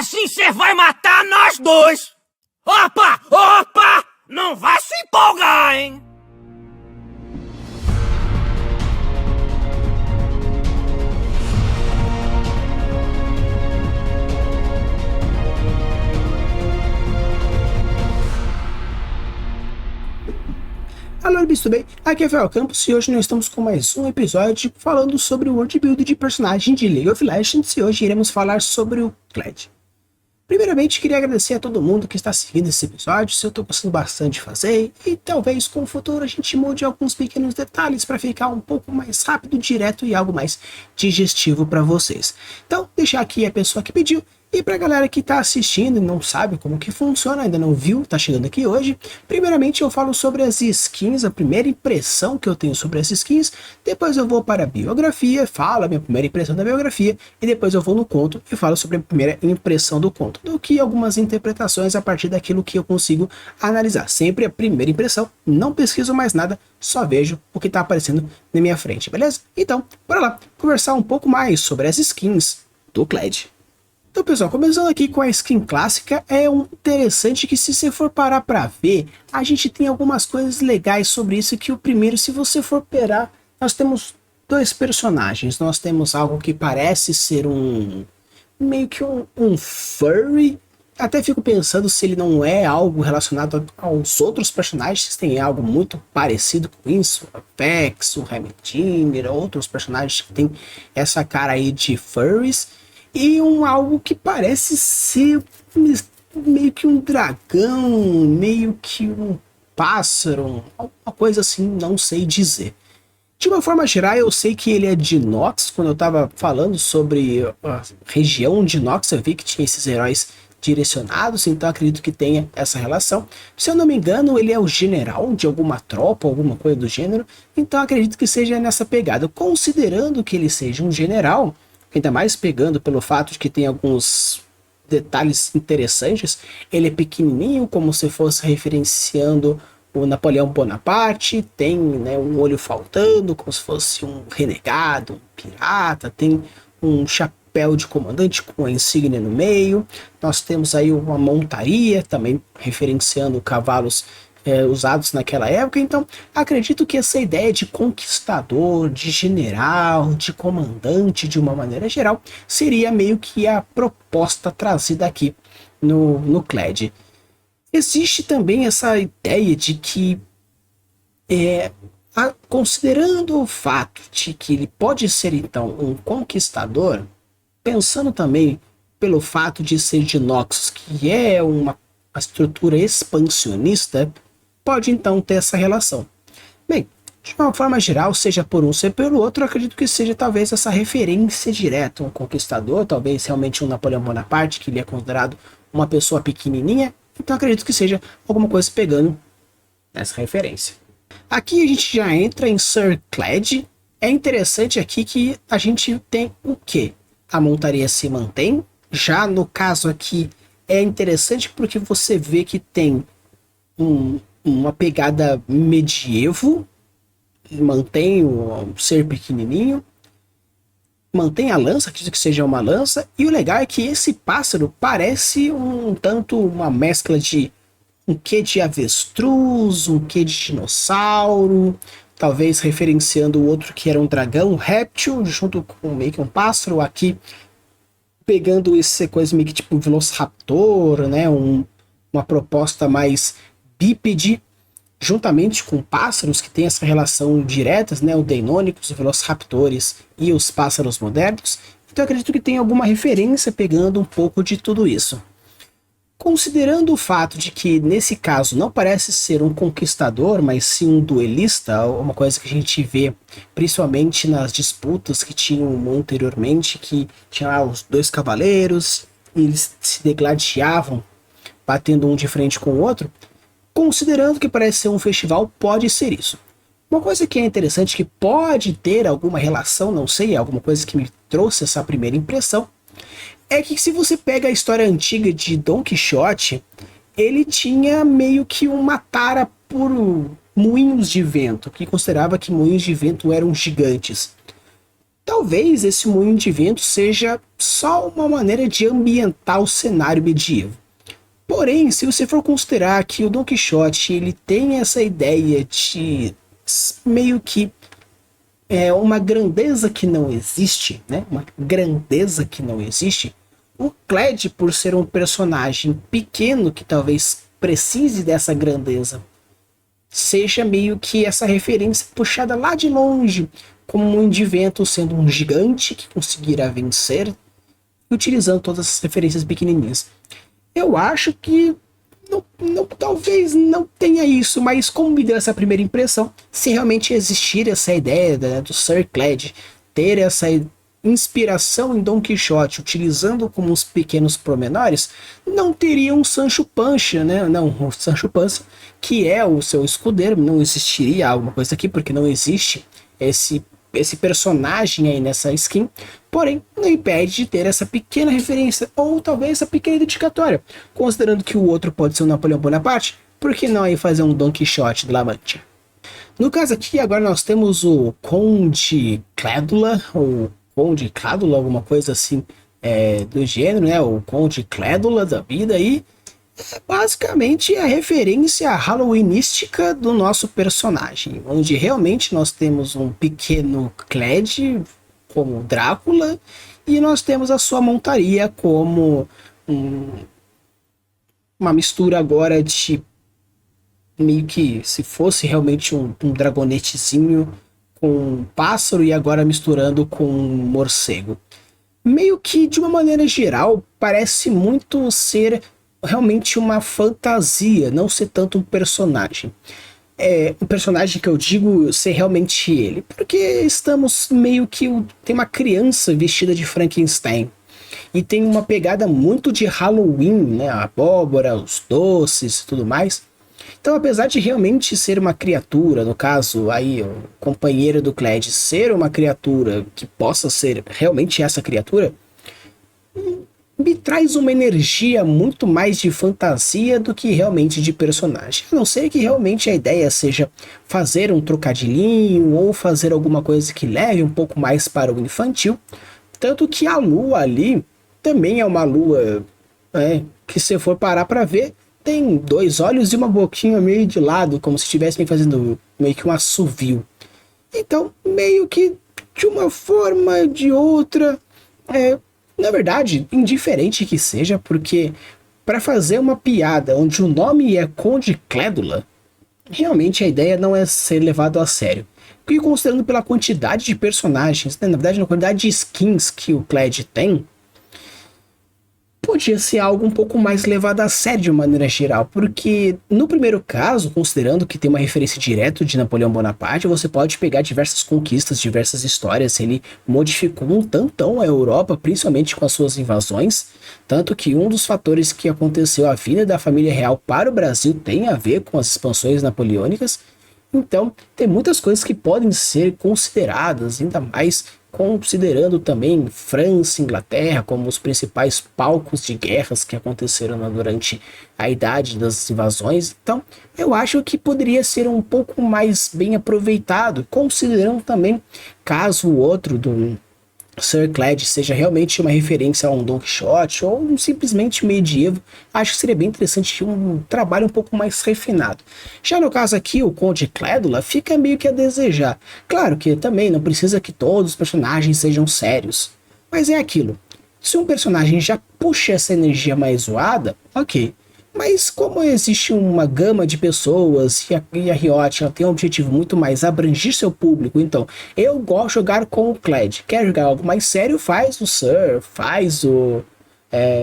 Assim você vai matar nós dois! Opa! Opa! Não vai se empolgar, hein? Alô, tudo bem? Aqui é Rafael Campos e hoje nós estamos com mais um episódio falando sobre o world build de personagem de League of Legends e hoje iremos falar sobre o Kled. Primeiramente, queria agradecer a todo mundo que está seguindo esse episódio, se eu estou gostando bastante de fazer e talvez com o futuro a gente mude alguns pequenos detalhes para ficar um pouco mais rápido, direto e algo mais digestivo para vocês. Então, deixar aqui a pessoa que pediu. E pra galera que tá assistindo e não sabe como que funciona, ainda não viu, tá chegando aqui hoje, primeiramente eu falo sobre as skins, a primeira impressão que eu tenho sobre as skins, depois eu vou para a biografia, falo a minha primeira impressão da biografia, e depois eu vou no conto e falo sobre a primeira impressão do conto, do que algumas interpretações a partir daquilo que eu consigo analisar. Sempre a primeira impressão, não pesquiso mais nada, só vejo o que tá aparecendo na minha frente, beleza? Então, bora lá, conversar um pouco mais sobre as skins do Kled. Então, pessoal, começando aqui com a skin clássica, é interessante que se você for parar para ver, a gente tem algumas coisas legais sobre isso, que o primeiro, se você for pegar, nós temos dois personagens, nós temos algo que parece ser meio que um furry, até fico pensando se ele não é algo relacionado aos outros personagens, tem algo muito parecido com isso, o Apex, o Heimerdinger, outros personagens que tem essa cara aí de furries, e algo que parece ser meio que um dragão, meio que um pássaro, uma coisa assim, não sei dizer. De uma forma geral, eu sei que ele é de Nox. Quando eu estava falando sobre a região de Nox, eu vi que tinha esses heróis direcionados, então acredito que tenha essa relação. Se eu não me engano, ele é o general de alguma tropa, alguma coisa do gênero, então acredito que seja nessa pegada. Considerando que ele seja um general, ainda mais pegando pelo fato de que tem alguns detalhes interessantes, ele é pequenininho, como se fosse referenciando o Napoleão Bonaparte, tem, né, um olho faltando, como se fosse um renegado, um pirata, tem um chapéu de comandante com a insígnia no meio, nós temos aí uma montaria, também referenciando cavalos usados naquela época. Então acredito que essa ideia de conquistador, de general, de comandante de uma maneira geral, seria meio que a proposta trazida aqui no Kled. Existe também essa ideia de que, considerando o fato de que ele pode ser então um conquistador, pensando também pelo fato de ser de Noxus, que é uma estrutura expansionista, pode então ter essa relação. Bem, de uma forma geral, seja por um, seja pelo outro, eu acredito que seja talvez essa referência direta, um conquistador, talvez realmente um Napoleão Bonaparte, que ele é considerado uma pessoa pequenininha, então acredito que seja alguma coisa pegando essa referência. Aqui a gente já entra em Sir Kled. É interessante aqui que a gente tem o quê? A montaria se mantém, já no caso aqui é interessante porque você vê que tem uma pegada medievo, mantém o ser pequenininho, mantém a lança, acredito que seja uma lança, e o legal é que esse pássaro parece um tanto uma mescla de um quê de avestruz, um quê de dinossauro, talvez referenciando o outro que era um dragão, um réptil, junto com meio que um pássaro, aqui pegando essa coisa meio que tipo um velociraptor, né, uma proposta mais bípede, juntamente com pássaros que tem essa relação diretas, né, o Deinonychus, os velociraptores e os pássaros modernos. Então eu acredito que tem alguma referência pegando um pouco de tudo isso. Considerando o fato de que nesse caso não parece ser um conquistador, mas sim um duelista, uma coisa que a gente vê principalmente nas disputas que tinham anteriormente, que tinha lá os dois cavaleiros, e eles se degladiavam, batendo um de frente com o outro. Considerando que parece ser um festival, pode ser isso. Uma coisa que é interessante, que pode ter alguma relação, não sei, é alguma coisa que me trouxe essa primeira impressão, é que se você pega a história antiga de Dom Quixote, ele tinha meio que uma tara por moinhos de vento, que considerava que moinhos de vento eram gigantes. Talvez esse moinho de vento seja só uma maneira de ambientar o cenário medieval. Porém, se você for considerar que o Don Quixote ele tem essa ideia de meio que uma grandeza que não existe, né? Uma grandeza que não existe. O Cled, por ser um personagem pequeno que talvez precise dessa grandeza, seja meio que essa referência puxada lá de longe, como um de vento sendo um gigante que conseguirá vencer, utilizando todas essas referências pequenininhas. Eu acho que talvez não tenha isso, mas como me deu essa primeira impressão, se realmente existir essa ideia, né, do Sir Cled ter essa inspiração em Don Quixote, utilizando como uns pequenos pormenores, não teria um Sancho Panza, né? Não, o Sancho Panza, que é o seu escudeiro, não existiria alguma coisa aqui, porque não existe esse personagem aí nessa skin, porém não impede de ter essa pequena referência, ou talvez essa pequena dedicatória, considerando que o outro pode ser o Napoleão Bonaparte, por que não aí fazer um Don Quixote de La Mancha? No caso aqui, agora nós temos o Conde Clédula, ou Conde Cládula, alguma coisa assim do gênero, né? O Conde Clédula da vida aí. Basicamente a referência halloweenística do nosso personagem, onde realmente nós temos um pequeno Cled como Drácula e nós temos a sua montaria como uma mistura agora de meio que se fosse realmente um dragonetezinho com um pássaro e agora misturando com um morcego. Meio que de uma maneira geral parece muito ser realmente uma fantasia, não ser tanto um personagem. Um personagem que eu digo ser realmente ele, porque estamos meio que tem uma criança vestida de Frankenstein e tem uma pegada muito de Halloween, né? A abóbora, os doces e tudo mais. Então, apesar de realmente ser uma criatura, no caso aí o companheiro do Cled ser uma criatura que possa ser realmente essa criatura, me traz uma energia muito mais de fantasia do que realmente de personagem. A não ser que realmente a ideia seja fazer um trocadilhinho ou fazer alguma coisa que leve um pouco mais para o infantil. Tanto que a lua ali também é uma lua que, se for parar para ver, tem 2 olhos e uma boquinha meio de lado, como se estivessem fazendo meio que um assovio. Então, meio que de uma forma ou de outra, na verdade, indiferente que seja, porque para fazer uma piada onde o nome é Conde Clédula, realmente a ideia não é ser levado a sério. Porque considerando pela quantidade de personagens, né, na verdade, na quantidade de skins que o Cled tem, podia ser algo um pouco mais levado a sério de uma maneira geral, porque no primeiro caso, considerando que tem uma referência direta de Napoleão Bonaparte, você pode pegar diversas conquistas, diversas histórias, ele modificou um tantão a Europa, principalmente com as suas invasões, tanto que um dos fatores que aconteceu a vinda da família real para o Brasil tem a ver com as expansões napoleônicas. Então, tem muitas coisas que podem ser consideradas, ainda mais considerando também França e Inglaterra como os principais palcos de guerras que aconteceram durante a idade das invasões. Então, eu acho que poderia ser um pouco mais bem aproveitado, considerando também, caso o outro do Sir Cled seja realmente uma referência a um Don Quixote ou simplesmente medievo, acho que seria bem interessante um trabalho um pouco mais refinado. Já no caso aqui, o Conde Clédula fica meio que a desejar. Claro que também não precisa que todos os personagens sejam sérios, mas é aquilo. Se um personagem já puxa essa energia mais zoada, ok. Mas como existe uma gama de pessoas e a Riot tem um objetivo muito mais abranger seu público, então eu gosto de jogar com o Cled. Quer jogar algo mais sério? Faz o Sir, faz o...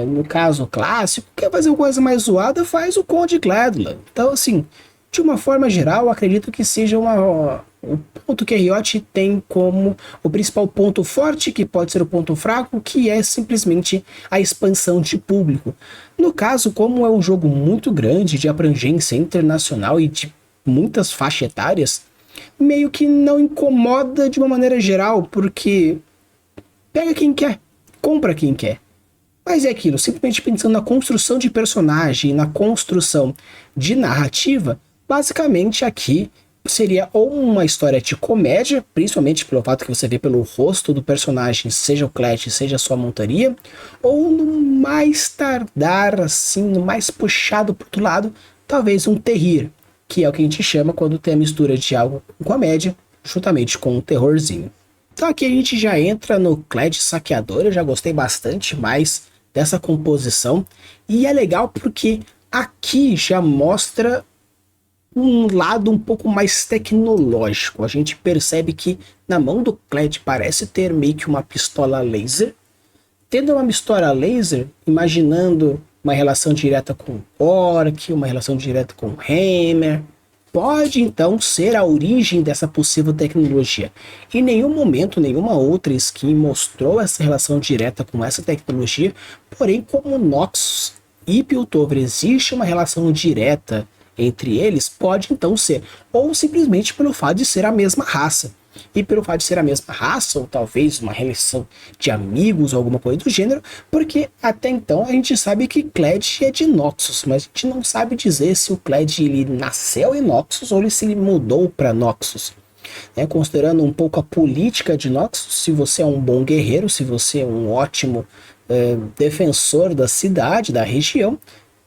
no caso clássico. Quer fazer uma coisa mais zoada? Faz o Conde Clédula. Então assim, de uma forma geral, acredito que seja o ponto que a Riot tem como o principal ponto forte, que pode ser o ponto fraco, que é simplesmente a expansão de público. No caso, como é um jogo muito grande, de abrangência internacional e de muitas faixas etárias, meio que não incomoda de uma maneira geral, porque pega quem quer, compra quem quer. Mas é aquilo, simplesmente pensando na construção de personagem, na construção de narrativa, basicamente aqui seria ou uma história de comédia, principalmente pelo fato que você vê pelo rosto do personagem, seja o Clet, seja a sua montaria, ou no mais tardar, assim, no mais puxado pro outro lado, talvez um terrir, que é o que a gente chama quando tem a mistura de algo com comédia, juntamente com um terrorzinho. Então aqui a gente já entra no Clet Saqueador, eu já gostei bastante mais dessa composição, e é legal porque aqui já mostra um lado um pouco mais tecnológico. A gente percebe que na mão do Clet parece ter meio que uma pistola laser. Tendo uma pistola laser, imaginando uma relação direta com o Orc, uma relação direta com o Hammer, pode então ser a origem dessa possível tecnologia. Em nenhum momento, nenhuma outra skin mostrou essa relação direta com essa tecnologia, porém como Noxus e Piltover existe uma relação direta entre eles, pode então ser, ou simplesmente pelo fato de ser a mesma raça. E pelo fato de ser a mesma raça, ou talvez uma relação de amigos ou alguma coisa do gênero, porque até então a gente sabe que Cled é de Noxus, mas a gente não sabe dizer se o Cled ele nasceu em Noxus ou se ele mudou para Noxus. Considerando um pouco a política de Noxus, se você é um bom guerreiro, se você é um ótimo defensor da cidade, da região,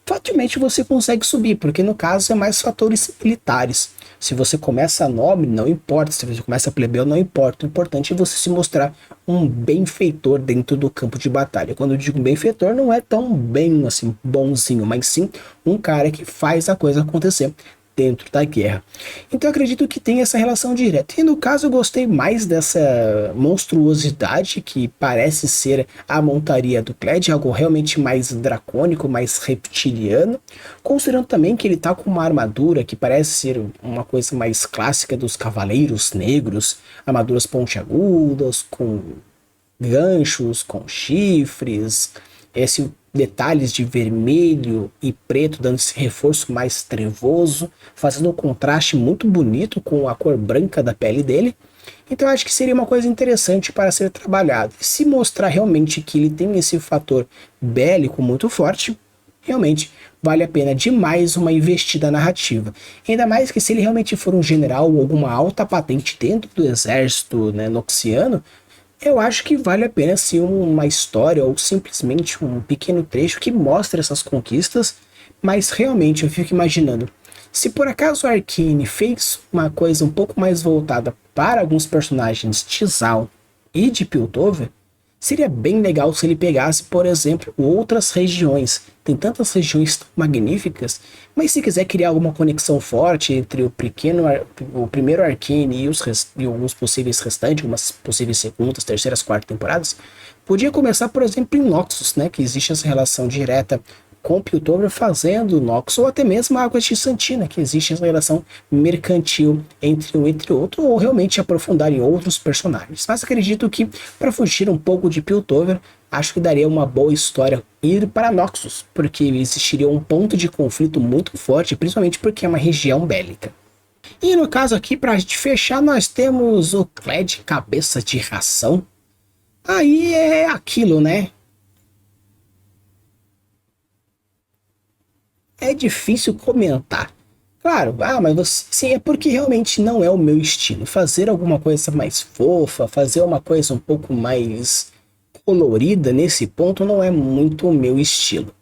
facilmente você consegue subir, porque no caso é mais fatores militares. Se você começa nobre, não importa. Se você começa plebeu, não importa. O importante é você se mostrar um benfeitor dentro do campo de batalha. Quando eu digo benfeitor, não é tão bem assim, bonzinho, mas sim um cara que faz a coisa acontecer dentro da guerra. Então eu acredito que tem essa relação direta. E no caso eu gostei mais dessa monstruosidade que parece ser a montaria do Cled, algo realmente mais dracônico, mais reptiliano, considerando também que ele tá com uma armadura que parece ser uma coisa mais clássica dos cavaleiros negros, armaduras pontiagudas, com ganchos, com chifres, esse detalhes de vermelho e preto dando esse reforço mais trevoso, fazendo um contraste muito bonito com a cor branca da pele dele. Então eu acho que seria uma coisa interessante para ser trabalhado. E se mostrar realmente que ele tem esse fator bélico muito forte, realmente vale a pena demais uma investida narrativa. Ainda mais que se ele realmente for um general ou alguma alta patente dentro do exército, né, noxiano, eu acho que vale a pena sim uma história ou simplesmente um pequeno trecho que mostre essas conquistas, mas realmente eu fico imaginando, se por acaso a Arcane fez uma coisa um pouco mais voltada para alguns personagens de Zaun e de Piltover, seria bem legal se ele pegasse, por exemplo, outras regiões. Tem tantas regiões magníficas, mas se quiser criar alguma conexão forte entre o primeiro Arcane e alguns possíveis restantes, algumas possíveis segundas, terceiras, quartas temporadas, podia começar, por exemplo, em Noxus, né, que existe essa relação direta com o Piltover fazendo Noxus, ou até mesmo a Água de Santina, que existe essa relação mercantil entre um e outro, ou realmente aprofundar em outros personagens. Mas acredito que, para fugir um pouco de Piltover, acho que daria uma boa história ir para Noxus, porque existiria um ponto de conflito muito forte, principalmente porque é uma região bélica. E no caso aqui, para a gente fechar, nós temos o Cled Cabeça de Ração. Aí é aquilo, né? É difícil comentar. Claro, mas você, sim, é porque realmente não é o meu estilo. Fazer alguma coisa mais fofa, fazer uma coisa um pouco mais colorida nesse ponto não é muito o meu estilo.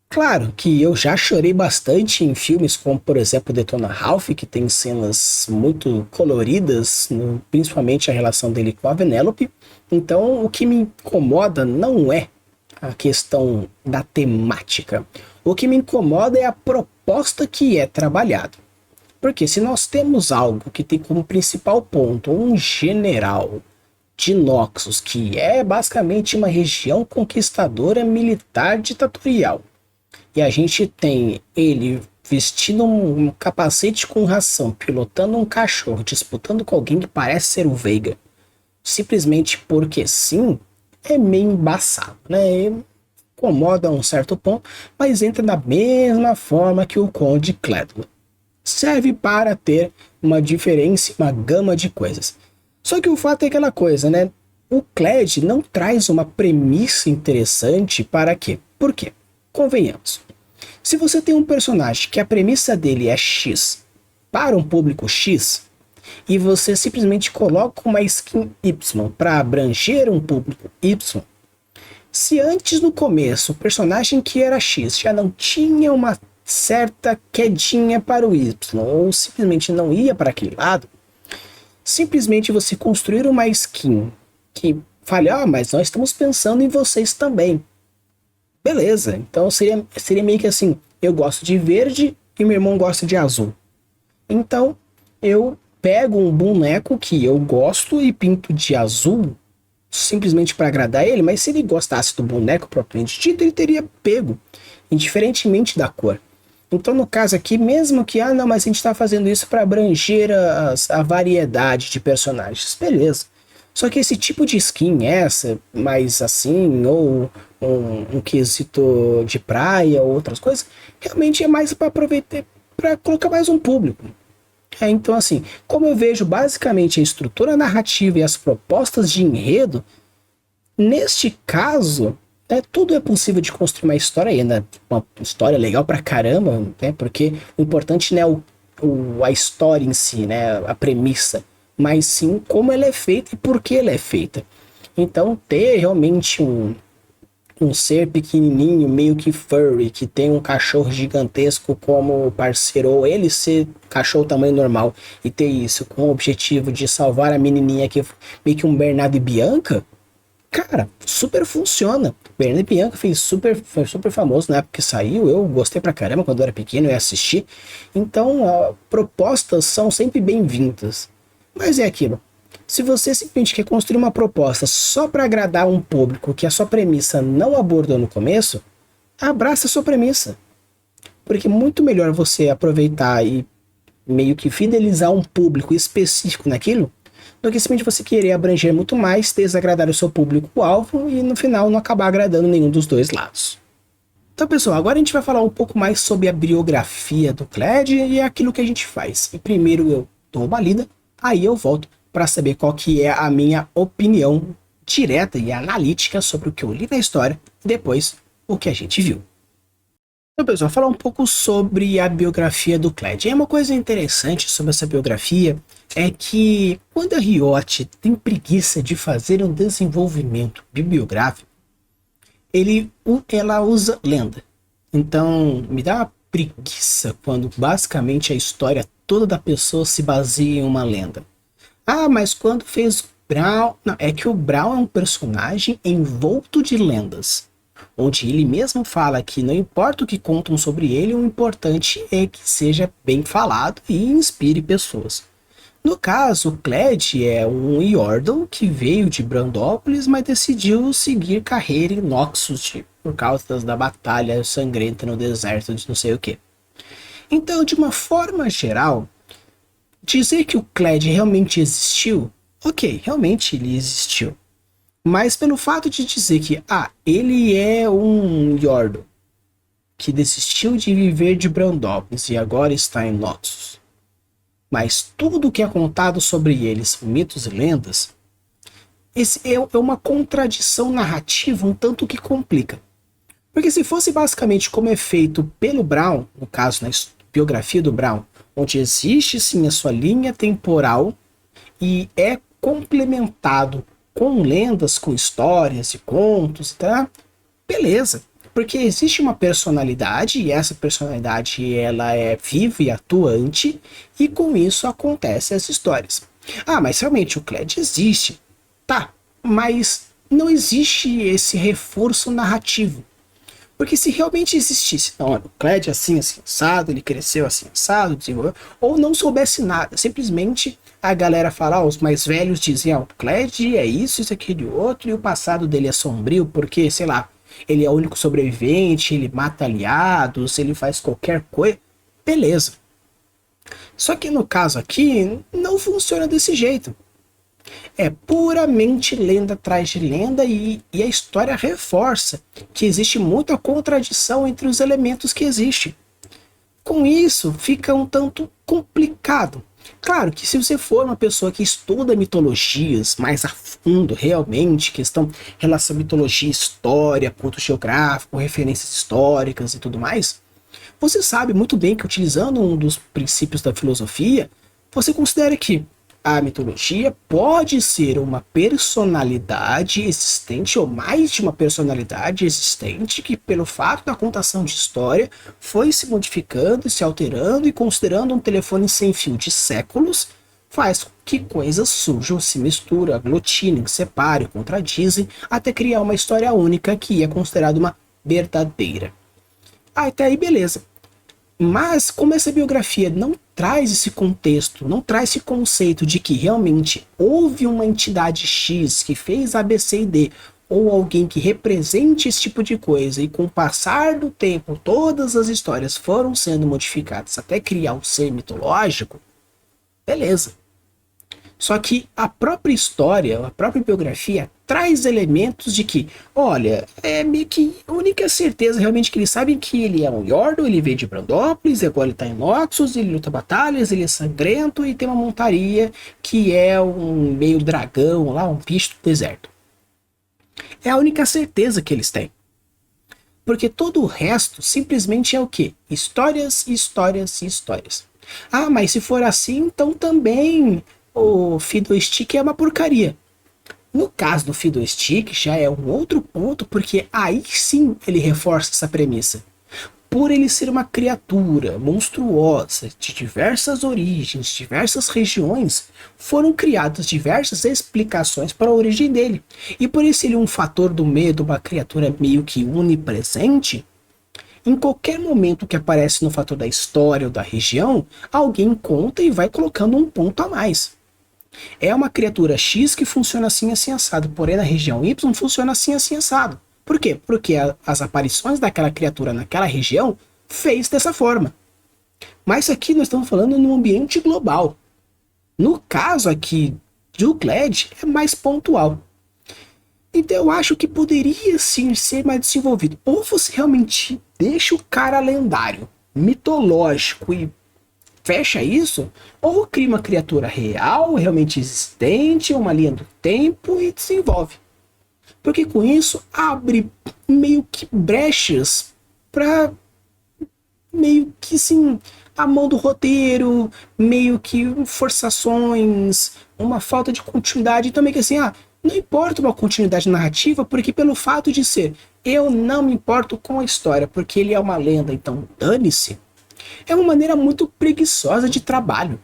Claro que eu já chorei bastante em filmes como, por exemplo, Detona Ralph, que tem cenas muito coloridas, principalmente a relação dele com a Vanellope. Então, o que me incomoda não é a questão da temática. O que me incomoda é a proposta que é trabalhada. Porque se nós temos algo que tem como principal ponto um general de Noxus, que é basicamente uma região conquistadora militar ditatorial, e a gente tem ele vestindo um capacete com ração, pilotando um cachorro, disputando com alguém que parece ser o Veiga, simplesmente porque sim, é meio embaçado, né? Incomoda a um certo ponto, mas entra da mesma forma que o Conde Cledla. Serve para ter uma diferença, uma gama de coisas. Só que o fato é aquela coisa, né? O Cled não traz uma premissa interessante para quê? Por quê? Convenhamos. Se você tem um personagem que a premissa dele é X, para um público X e você simplesmente coloca uma skin Y para abranger um público Y, se antes no começo o personagem que era X já não tinha uma certa quedinha para o Y, ou simplesmente não ia para aquele lado, simplesmente você construir uma skin que fale, mas nós estamos pensando em vocês também. Beleza, então seria meio que assim, eu gosto de verde e meu irmão gosta de azul. Então eu pego um boneco que eu gosto e pinto de azul, simplesmente para agradar ele, mas se ele gostasse do boneco propriamente dito, ele teria pego, indiferentemente da cor. Então no caso aqui, mesmo que, não, mas a gente está fazendo isso para abranger a variedade de personagens, beleza. Só que esse tipo de skin, mais assim, ou um quesito de praia, ou outras coisas, realmente é mais para aproveitar, para colocar mais um público. Então assim, como eu vejo basicamente a estrutura narrativa e as propostas de enredo, neste caso, tudo é possível de construir uma história, e ainda uma história legal pra caramba, né? Porque o importante não é a história em si, né? A premissa, mas sim como ela é feita e por que ela é feita. Então ter realmente um ser pequenininho, meio que furry, que tem um cachorro gigantesco como parceiro, ou ele ser cachorro tamanho normal e ter isso com o objetivo de salvar a menininha que é meio que um Bernardo e Bianca, cara, super funciona. Bernardo e Bianca foi super famoso na época que saiu, eu gostei pra caramba quando eu era pequeno, eu assisti. Então, propostas são sempre bem-vindas. Mas é aquilo. Se você simplesmente quer construir uma proposta só para agradar um público que a sua premissa não abordou no começo, abraça a sua premissa. Porque é muito melhor você aproveitar e meio que fidelizar um público específico naquilo, do que simplesmente você querer abranger muito mais, desagradar o seu público-alvo e no final não acabar agradando nenhum dos dois lados. Então pessoal, agora a gente vai falar um pouco mais sobre a biografia do Kled e aquilo que a gente faz. E primeiro eu dou uma lida, aí eu volto para saber qual que é a minha opinião direta e analítica sobre o que eu li na história e depois o que a gente viu. Então, pessoal, falar um pouco sobre a biografia do Kled. E uma coisa interessante sobre essa biografia é que quando a Riot tem preguiça de fazer um desenvolvimento bibliográfico, ela usa lenda. Então, me dá uma preguiça quando basicamente a história toda da pessoa se baseia em uma lenda. Mas quando fez Braum... Não, é que o Braum é um personagem envolto de lendas, onde ele mesmo fala que não importa o que contam sobre ele, o importante é que seja bem falado e inspire pessoas. No caso, o Kled é um Yordle que veio de Brandópolis, mas decidiu seguir carreira em Noxus por causa da batalha sangrenta no deserto de não sei o que. Então, de uma forma geral, dizer que o Kled realmente existiu, ok, realmente ele existiu. Mas pelo fato de dizer que ele é um Yordle que desistiu de viver de Brandópolis e agora está em Noxus, mas tudo o que é contado sobre eles são mitos e lendas, esse é uma contradição narrativa um tanto que complica. Porque se fosse basicamente como é feito pelo Braum, no caso na biografia do Braum, onde existe sim a sua linha temporal e é complementado com lendas, com histórias e contos, tá? Beleza, porque existe uma personalidade e essa personalidade ela é viva e atuante e com isso acontecem as histórias. Mas realmente o Kled existe, tá? Mas não existe esse reforço narrativo. Porque se realmente existisse, não, o Kled é assim assado, ele cresceu assim assado, desenvolveu, ou não soubesse nada, simplesmente a galera fala, os mais velhos diziam, o Kled é isso, aquilo e outro, e o passado dele é sombrio, porque, sei lá, ele é o único sobrevivente, ele mata aliados, ele faz qualquer coisa, beleza. Só que no caso aqui, não funciona desse jeito. É puramente lenda atrás de lenda e a história reforça que existe muita contradição entre os elementos que existem. Com isso, fica um tanto complicado. Claro que se você for uma pessoa que estuda mitologias mais a fundo, realmente, questão relação à mitologia, história, ponto geográfico, referências históricas e tudo mais, Você sabe muito bem que, utilizando um dos princípios da filosofia, você considera que a mitologia pode ser uma personalidade existente, ou mais de uma personalidade existente, que pelo fato da contação de história foi se modificando e se alterando, e considerando um telefone sem fio de séculos, faz com que coisas surjam, se misturam, aglutinem, separem, contradizem, até criar uma história única que é considerada uma verdadeira. Até aí beleza. Mas como essa biografia não traz esse contexto, não traz esse conceito de que realmente houve uma entidade X que fez A, B, C e D, ou alguém que represente esse tipo de coisa, e com o passar do tempo todas as histórias foram sendo modificadas até criar um ser mitológico, beleza. Só que a própria história, a própria biografia, traz elementos de que, olha, é meio que a única certeza realmente que eles sabem que ele é um Yordle, ele veio de Brandópolis, agora ele tá em Noxus, ele luta batalhas, ele é sangrento e tem uma montaria que é um meio dragão lá, um bicho do deserto. É a única certeza que eles têm. Porque todo o resto simplesmente é o quê? Histórias, histórias e histórias. Ah, mas se for assim, então também o Fiddlestick é uma porcaria. No caso do Fiddlestick já é um outro ponto, porque aí sim ele reforça essa premissa. Por ele ser uma criatura monstruosa, de diversas origens, diversas regiões, foram criadas diversas explicações para a origem dele. E por isso ele é um fator do medo, uma criatura meio que onipresente, em qualquer momento que aparece no fator da história ou da região, alguém conta e vai colocando um ponto a mais. É uma criatura X que funciona assim, assim, assado, porém na região Y funciona assim, assim, assado. Por quê? Porque as aparições daquela criatura naquela região fez dessa forma. Mas aqui nós estamos falando num ambiente global. No caso aqui do Kled é mais pontual. Então eu acho que poderia sim ser mais desenvolvido. Ou você realmente deixa o cara lendário, mitológico e fecha isso, ou cria uma criatura real, realmente existente, uma linha do tempo e desenvolve. Porque com isso abre meio que brechas para meio que sim, a mão do roteiro, meio que forçações, uma falta de continuidade, então meio que assim, não importa uma continuidade narrativa, porque pelo fato de ser, eu não me importo com a história, porque ele é uma lenda, então dane-se. É uma maneira muito preguiçosa de trabalho.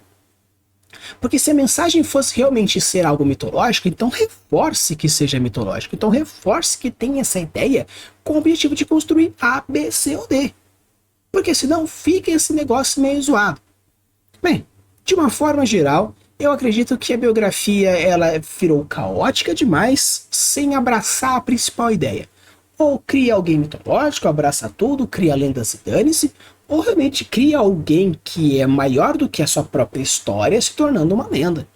Porque se a mensagem fosse realmente ser algo mitológico, então reforce que seja mitológico. Então reforce que tem essa ideia com o objetivo de construir A, B, C ou D. Porque senão fica esse negócio meio zoado. Bem, de uma forma geral, eu acredito que a biografia ela virou caótica demais sem abraçar a principal ideia. Ou cria alguém mitológico, abraça tudo, cria lendas e dane-se, ou realmente cria alguém que é maior do que a sua própria história, se tornando uma lenda.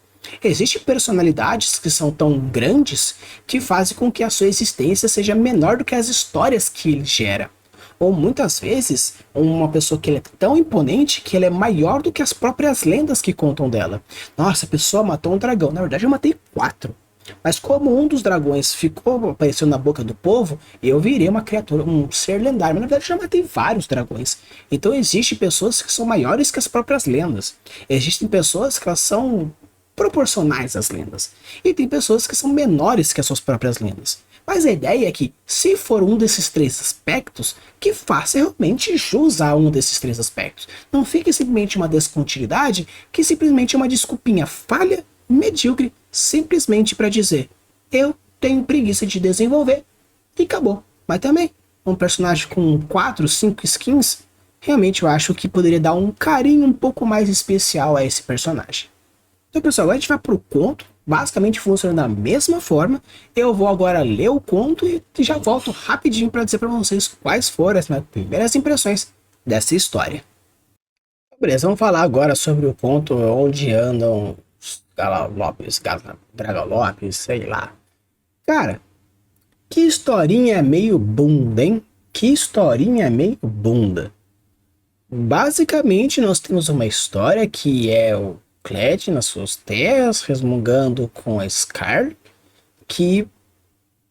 Existem personalidades que são tão grandes que fazem com que a sua existência seja menor do que as histórias que ele gera. Ou muitas vezes, uma pessoa que é tão imponente que ela é maior do que as próprias lendas que contam dela. Nossa, a pessoa matou um dragão. Na verdade, eu matei 4. Mas como um dos dragões ficou aparecendo na boca do povo, eu virei uma criatura, um ser lendário. Mas na verdade eu já matei vários dragões. Então existem pessoas que são maiores que as próprias lendas. Existem pessoas que elas são proporcionais às lendas. E tem pessoas que são menores que as suas próprias lendas. Mas a ideia é que, se for um desses 3 aspectos, que faça realmente jus a um desses 3 aspectos. Não fique simplesmente uma descontinuidade, que simplesmente é uma desculpinha falha, medíocre, simplesmente para dizer, eu tenho preguiça de desenvolver, e acabou. Mas também, um personagem com 4, 5 skins, realmente eu acho que poderia dar um carinho um pouco mais especial a esse personagem. Então pessoal, agora a gente vai pro conto, basicamente funciona da mesma forma. Eu vou agora ler o conto e já volto rapidinho para dizer para vocês quais foram as minhas primeiras impressões dessa história. Beleza, vamos falar agora sobre o conto Onde Andam os Galalopes, Dragalopes, sei lá. Cara, que historinha meio bunda, hein? Que historinha meio bunda. Basicamente nós temos uma história que é o Kled nas suas terras, resmungando com a Scar, que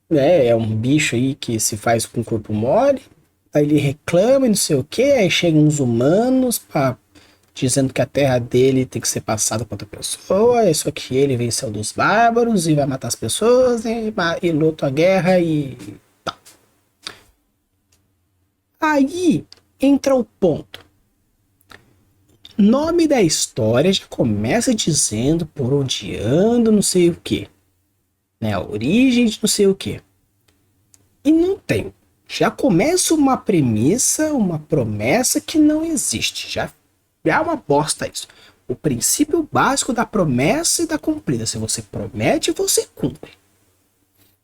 é um bicho aí que se faz com corpo mole. Aí ele reclama e não sei o que, aí chegam uns humanos dizendo que a terra dele tem que ser passada para outra pessoa, só que ele venceu dos bárbaros e vai matar as pessoas e luta a guerra e tal. Aí entra o ponto. Nome da história já começa dizendo por onde anda, não sei o que, né? A origem de não sei o que. E não tem. Já começa uma premissa, uma promessa que não existe. Já é uma bosta isso. O princípio básico da promessa e da cumprida. Se você promete, você cumpre.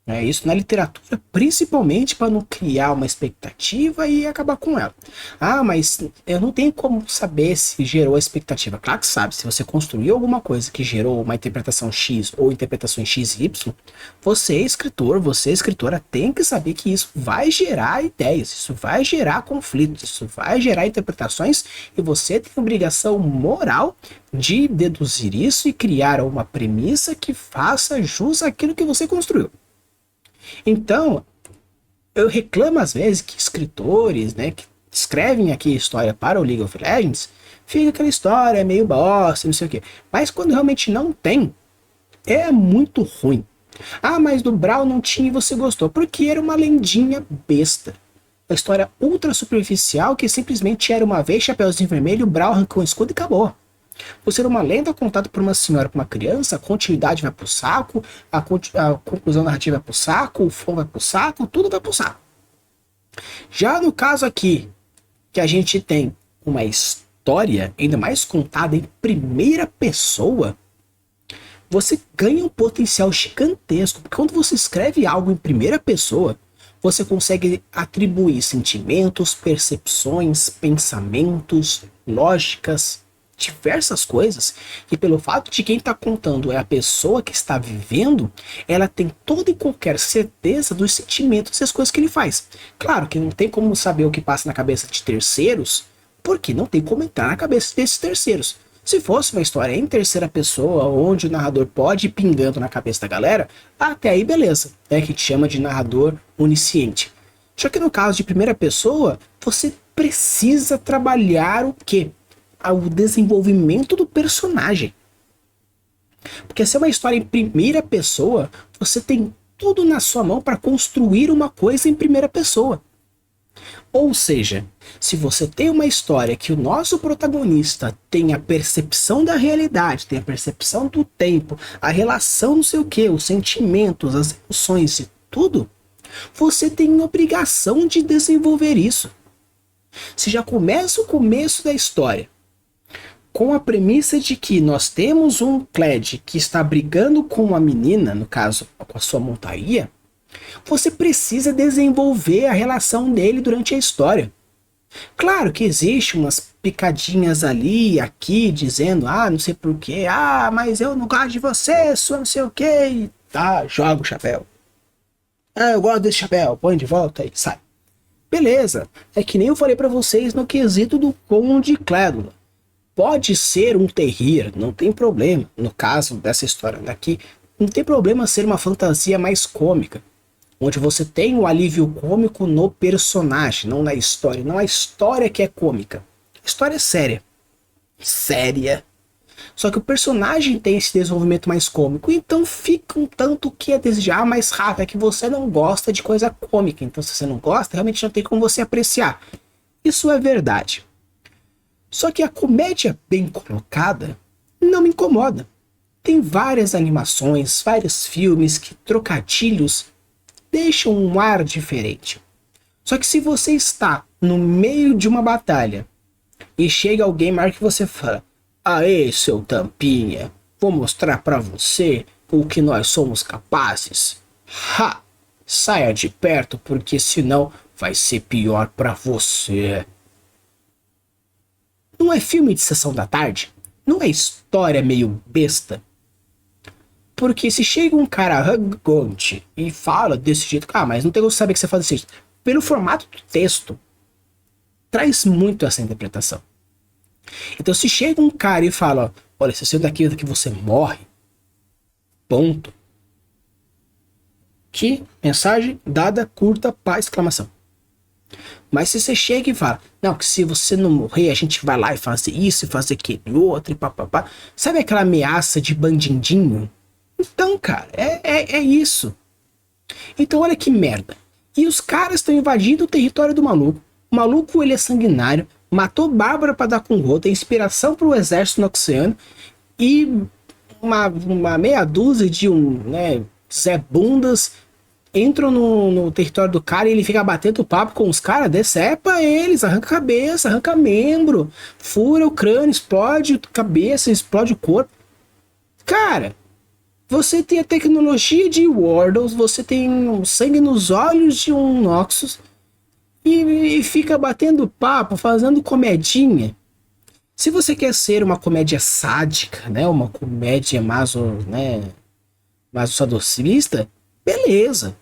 É isso na literatura, principalmente para não criar uma expectativa e acabar com ela. Ah, mas eu não tenho como saber se gerou a expectativa. Claro que sabe, se você construiu alguma coisa que gerou uma interpretação X ou interpretações X e Y, você, escritor, você, escritora, tem que saber que isso vai gerar ideias, isso vai gerar conflitos, isso vai gerar interpretações e você tem a obrigação moral de deduzir isso e criar uma premissa que faça jus àquilo que você construiu. Então, eu reclamo às vezes que escritores, né, que escrevem aqui história para o League of Legends, fica aquela história meio bosta, não sei o quê. Mas quando realmente não tem, é muito ruim. Ah, mas do Brawl não tinha e você gostou. Porque era uma lendinha besta. Uma história ultra superficial que simplesmente era uma vez Chapeuzinho Vermelho, o Brawl arrancou um escudo e acabou. Por ser uma lenda contada por uma senhora para uma criança, a continuidade vai pro saco, a conclusão narrativa vai pro saco, o flow vai pro saco, tudo vai pro saco. Já no caso aqui, que a gente tem uma história, ainda mais contada em primeira pessoa, você ganha um potencial gigantesco. Porque quando você escreve algo em primeira pessoa, você consegue atribuir sentimentos, percepções, pensamentos, lógicas, diversas coisas, e pelo fato de quem está contando é a pessoa que está vivendo, ela tem toda e qualquer certeza dos sentimentos e as coisas que ele faz. Claro que não tem como saber o que passa na cabeça de terceiros, porque não tem como entrar na cabeça desses terceiros. Se fosse uma história em terceira pessoa, onde o narrador pode ir pingando na cabeça da galera, até aí beleza, é que te chama de narrador onisciente. Só que no caso de primeira pessoa, você precisa trabalhar o quê? O desenvolvimento do personagem. Porque se é uma história em primeira pessoa, você tem tudo na sua mão para construir uma coisa em primeira pessoa. Ou seja, se você tem uma história que o nosso protagonista tem a percepção da realidade, tem a percepção do tempo, a relação não sei o que, os sentimentos, as emoções e tudo, você tem obrigação de desenvolver isso. Se já começa o começo da história com a premissa de que nós temos um Kled que está brigando com uma menina, no caso, com a sua montaria, você precisa desenvolver a relação dele durante a história. Claro que existe umas picadinhas ali e aqui, dizendo, não sei porquê, mas eu não gosto de você, sua não sei o que, e tá, joga o chapéu. Eu gosto desse chapéu, põe de volta e sai. Beleza, é que nem eu falei pra vocês no quesito do Conde Clédula. Pode ser um terrir, não tem problema. No caso dessa história daqui, não tem problema ser uma fantasia mais cômica, onde você tem o alívio cômico no personagem, não na história. Não a história que é cômica. A história é séria. Séria. Só que o personagem tem esse desenvolvimento mais cômico, então fica um tanto que é desejar mais rápido. É que você não gosta de coisa cômica, então se você não gosta, realmente não tem como você apreciar. Isso é verdade. Só que a comédia bem colocada não me incomoda. Tem várias animações, vários filmes que trocadilhos deixam um ar diferente. Só que se você está no meio de uma batalha e chega alguém mais que você fala: aê, seu tampinha, vou mostrar pra você o que nós somos capazes. Ha! Saia de perto porque senão vai ser pior pra você. Não é filme de sessão da tarde? Não é história meio besta? Porque se chega um cara arrogante e fala desse jeito, mas não tem como saber que você faz desse jeito. Pelo formato do texto, traz muito essa interpretação. Então se chega um cara e fala, olha, se você daqui você morre, ponto. Que mensagem dada, curta, pá, exclamação. Mas se você chega e fala, não, que se você não morrer, a gente vai lá e fazer isso, e fazer aquele outro, e papapá. Sabe aquela ameaça de bandidinho? Então, cara, é isso. Então, olha que merda. E os caras estão invadindo o território do maluco. O maluco, ele é sanguinário, matou Bárbara pra dar com o rolo, tem inspiração pro exército noxiano, e uma meia dúzia de Zé Bundas entram no território do cara e ele fica batendo papo com os caras, decepa eles, arranca a cabeça, arranca membro, fura o crânio, explode a cabeça, explode o corpo. Cara, você tem a tecnologia de Wardles, você tem um sangue nos olhos de um Noxus e fica batendo papo, fazendo comedinha. Se você quer ser uma comédia sádica, né, uma comédia masosadocinista, beleza.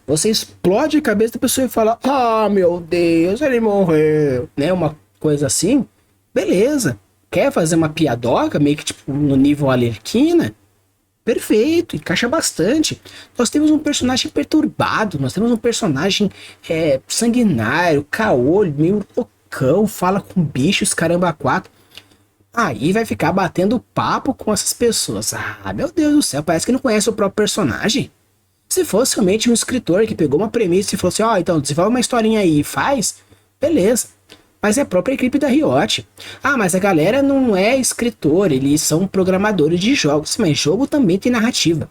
Você explode a cabeça da pessoa e fala, ah, meu Deus, ele morreu, né, uma coisa assim, beleza. Quer fazer uma piadoca, meio que tipo no nível Arlequina? Perfeito, encaixa bastante. Nós temos um personagem perturbado, nós temos um personagem sanguinário, caolho, meio loucão, fala com bichos, caramba, quatro. Aí vai ficar batendo papo com essas pessoas. Ah, meu Deus do céu, parece que não conhece o próprio personagem. Se fosse realmente um escritor que pegou uma premissa e falou assim, então desenvolve uma historinha aí e faz, beleza. Mas é a própria equipe da Riot. Ah, mas a galera não é escritor, eles são programadores de jogos. Mas jogo também tem narrativa.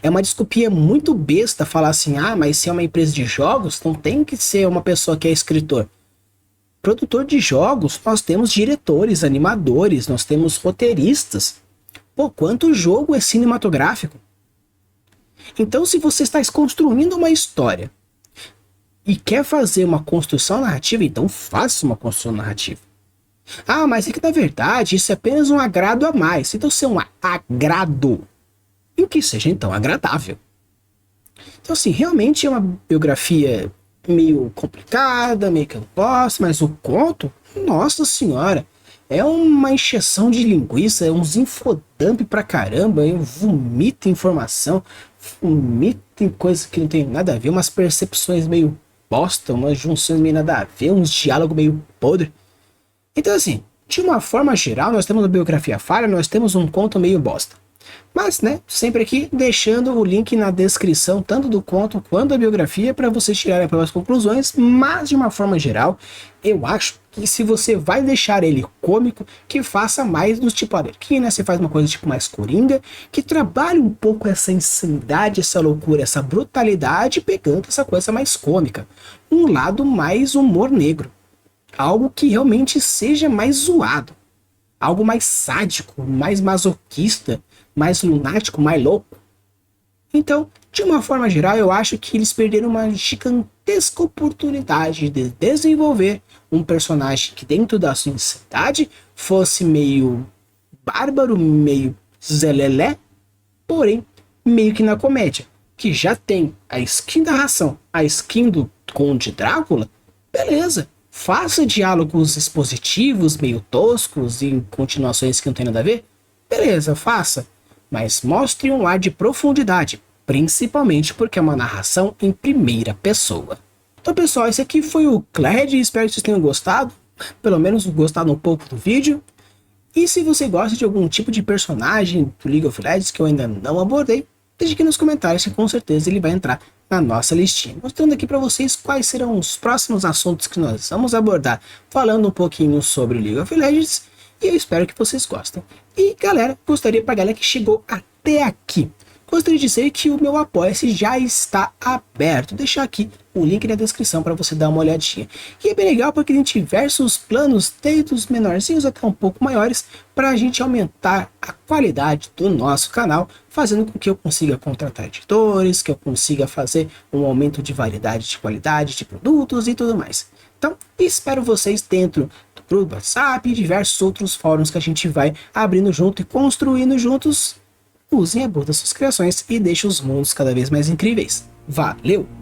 É uma desculpinha muito besta falar assim, mas se é uma empresa de jogos, não tem que ser uma pessoa que é escritor. Produtor de jogos, nós temos diretores, animadores, nós temos roteiristas. Pô, quanto jogo é cinematográfico? Então, se você está construindo uma história e quer fazer uma construção narrativa, então faça uma construção narrativa. Ah, mas é que na verdade isso é apenas um agrado a mais. Então, se é um agrado, em que seja então agradável. Então, assim, realmente é uma biografia meio complicada, meio que eu posso, mas o conto, nossa senhora, é uma encheção de linguiça, é uns infodump pra caramba, vomita informação, vomita em coisas que não tem nada a ver, umas percepções meio bosta, umas junções meio nada a ver, uns diálogos meio podre. Então, assim, de uma forma geral, nós temos uma biografia falha, nós temos um conto meio bosta. Mas, né, sempre aqui deixando o link na descrição, tanto do conto quanto da biografia, para vocês tirarem as próprias conclusões, mas de uma forma geral, eu acho que se você vai deixar ele cômico, que faça mais do tipo Arlequina, você faz uma coisa tipo mais Coringa, que trabalhe um pouco essa insanidade, essa loucura, essa brutalidade, pegando essa coisa mais cômica. Um lado mais humor negro. Algo que realmente seja mais zoado. Algo mais sádico, mais masoquista, mais lunático, mais louco. Então, de uma forma geral, eu acho que eles perderam uma gigantesca oportunidade de desenvolver um personagem que dentro da sua insanidade fosse meio bárbaro, meio zelelé, porém, meio que na comédia, que já tem a skin da ração, a skin do Conde Drácula, beleza. Faça diálogos expositivos, meio toscos, e continuações que não tem nada a ver, beleza, faça. Mas mostre um ar de profundidade, principalmente porque é uma narração em primeira pessoa. Então, pessoal, esse aqui foi o Kled, espero que vocês tenham gostado, pelo menos gostado um pouco do vídeo. E se você gosta de algum tipo de personagem do League of Legends que eu ainda não abordei, deixe aqui nos comentários que com certeza ele vai entrar na nossa listinha. Mostrando aqui para vocês quais serão os próximos assuntos que nós vamos abordar, falando um pouquinho sobre o League of Legends, e eu espero que vocês gostem. E galera, gostaria para a galera que chegou até aqui, gostaria de dizer que o meu Apoia-se já está aberto. Vou deixar aqui o link na descrição para você dar uma olhadinha. E é bem legal porque tem diversos planos, desde os menorzinhos até um pouco maiores, para a gente aumentar a qualidade do nosso canal, fazendo com que eu consiga contratar editores, que eu consiga fazer um aumento de variedade, de qualidade de produtos e tudo mais. Então, espero vocês dentro do grupo WhatsApp e diversos outros fóruns que a gente vai abrindo junto e construindo juntos. Usem a boa das suas criações e deixem os mundos cada vez mais incríveis. Valeu!